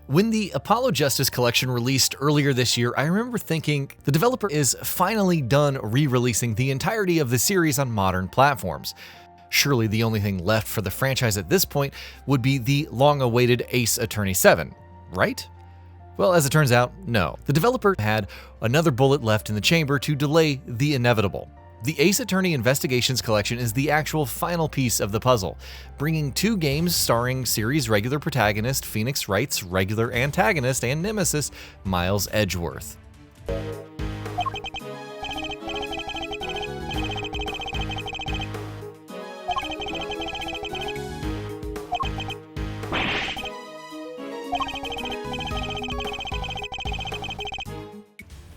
When the Apollo Justice Collection released earlier this year, I remember thinking the developer is finally done re-releasing the entirety of the series on modern platforms. Surely the only thing left for the franchise at this point would be the long-awaited Ace Attorney 7, right? Well, as it turns out, no. The developer had another bullet left in the chamber to delay the inevitable. The Ace Attorney Investigations Collection is the actual final piece of the puzzle, bringing 2 games starring series regular protagonist Phoenix Wright's regular antagonist and nemesis, Miles Edgeworth.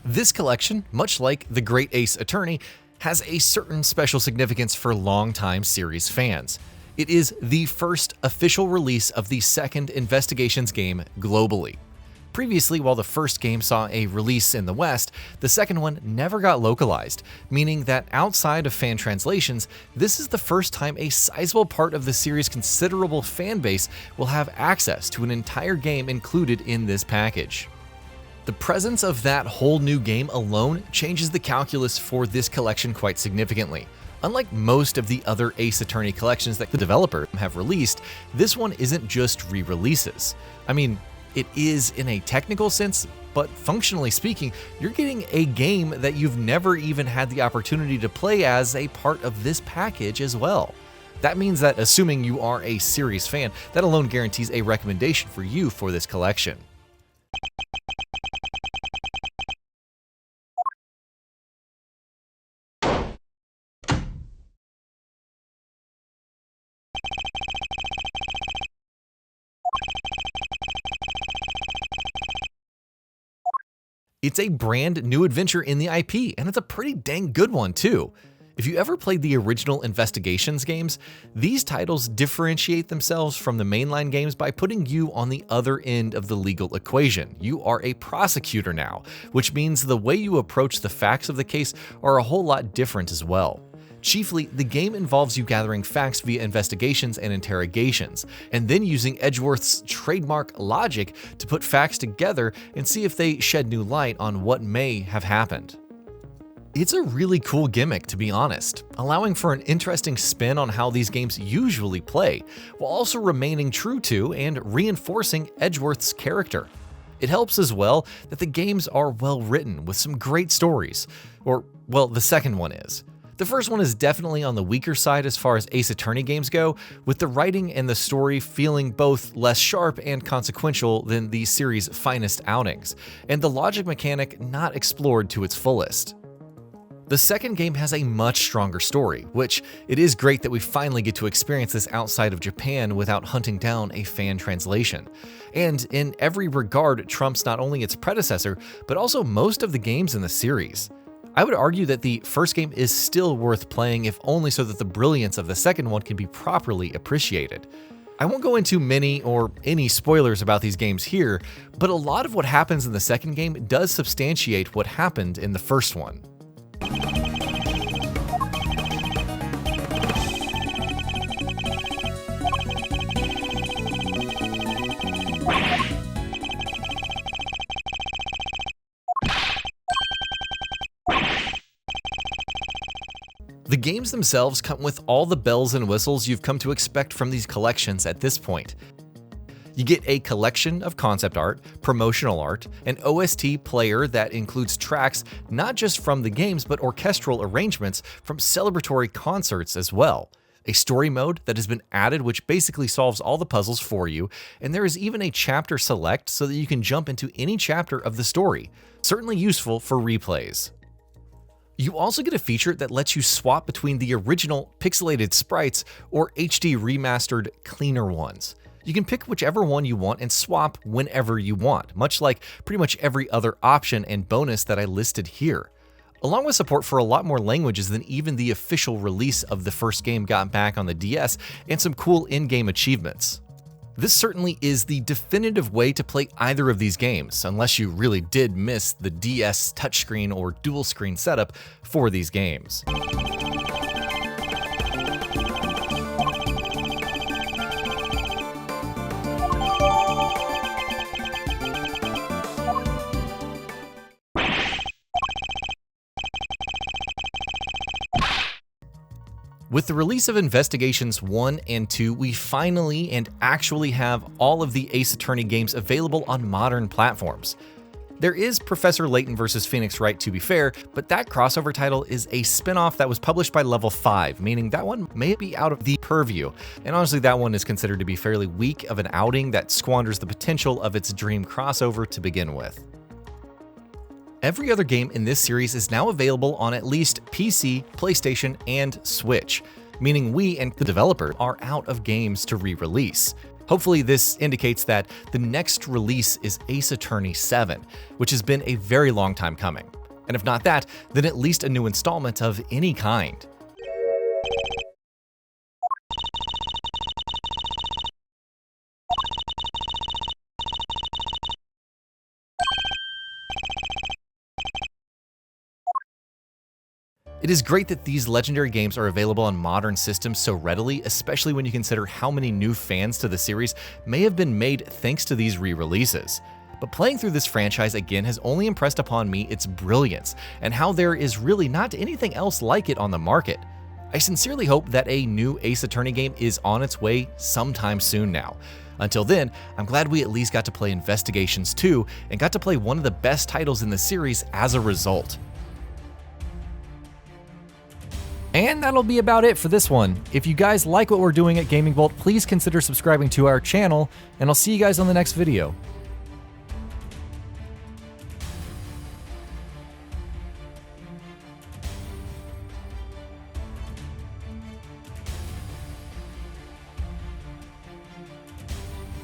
This collection, much like The Great Ace Attorney, has a certain special significance for longtime series fans. It is the first official release of the second Investigations game globally. Previously, while the first game saw a release in the West, the second one never got localized, meaning that outside of fan translations, this is the first time a sizable part of the series' considerable fan base will have access to an entire game included in this package. The presence of that whole new game alone changes the calculus for this collection quite significantly. Unlike most of the other Ace Attorney collections that the developer have released, this one isn't just re-releases. I mean, it is in a technical sense, but functionally speaking, you're getting a game that you've never even had the opportunity to play as a part of this package as well. That means that assuming you are a series fan, that alone guarantees a recommendation for you for this collection. It's a brand new adventure in the IP, and it's a pretty dang good one too. If you ever played the original Investigations games, these titles differentiate themselves from the mainline games by putting you on the other end of the legal equation. You are a prosecutor now, which means the way you approach the facts of the case are a whole lot different as well. Chiefly, the game involves you gathering facts via investigations and interrogations, and then using Edgeworth's trademark logic to put facts together and see if they shed new light on what may have happened. It's a really cool gimmick, to be honest, allowing for an interesting spin on how these games usually play, while also remaining true to and reinforcing Edgeworth's character. It helps as well that the games are well written with some great stories, or, well, the second one is. The first one is definitely on the weaker side as far as Ace Attorney games go, with the writing and the story feeling both less sharp and consequential than the series' finest outings, and the logic mechanic not explored to its fullest. The second game has a much stronger story, which it is great that we finally get to experience this outside of Japan without hunting down a fan translation. And in every regard trumps not only its predecessor, but also most of the games in the series. I would argue that the first game is still worth playing, if only so that the brilliance of the second one can be properly appreciated. I won't go into many or any spoilers about these games here, but a lot of what happens in the second game does substantiate what happened in the first one. The games themselves come with all the bells and whistles you've come to expect from these collections at this point. You get a collection of concept art, promotional art, an OST player that includes tracks not just from the games but orchestral arrangements from celebratory concerts as well, a story mode that has been added which basically solves all the puzzles for you, and there is even a chapter select so that you can jump into any chapter of the story, certainly useful for replays. You also get a feature that lets you swap between the original pixelated sprites or HD remastered cleaner ones. You can pick whichever one you want and swap whenever you want, much like pretty much every other option and bonus that I listed here. Along with support for a lot more languages than even the official release of the first game got back on the DS, and some cool in-game achievements. This certainly is the definitive way to play either of these games, unless you really did miss the DS touchscreen or dual screen setup for these games. With the release of Investigations 1 and 2, we finally and actually have all of the Ace Attorney games available on modern platforms. There is Professor Layton vs. Phoenix Wright, to be fair, but that crossover title is a spin-off that was published by Level 5, meaning that one may be out of the purview, and honestly that one is considered to be fairly weak of an outing that squanders the potential of its dream crossover to begin with. Every other game in this series is now available on at least PC, PlayStation, and Switch, meaning we and the developer are out of games to re-release. Hopefully this indicates that the next release is Ace Attorney 7, which has been a very long time coming. And if not that, then at least a new installment of any kind. It is great that these legendary games are available on modern systems so readily, especially when you consider how many new fans to the series may have been made thanks to these re-releases. But playing through this franchise again has only impressed upon me its brilliance, and how there is really not anything else like it on the market. I sincerely hope that a new Ace Attorney game is on its way sometime soon now. Until then, I'm glad we at least got to play Investigations 2 and got to play one of the best titles in the series as a result. And that'll be about it for this one. If you guys like what we're doing at GamingBolt, please consider subscribing to our channel, and I'll see you guys on the next video.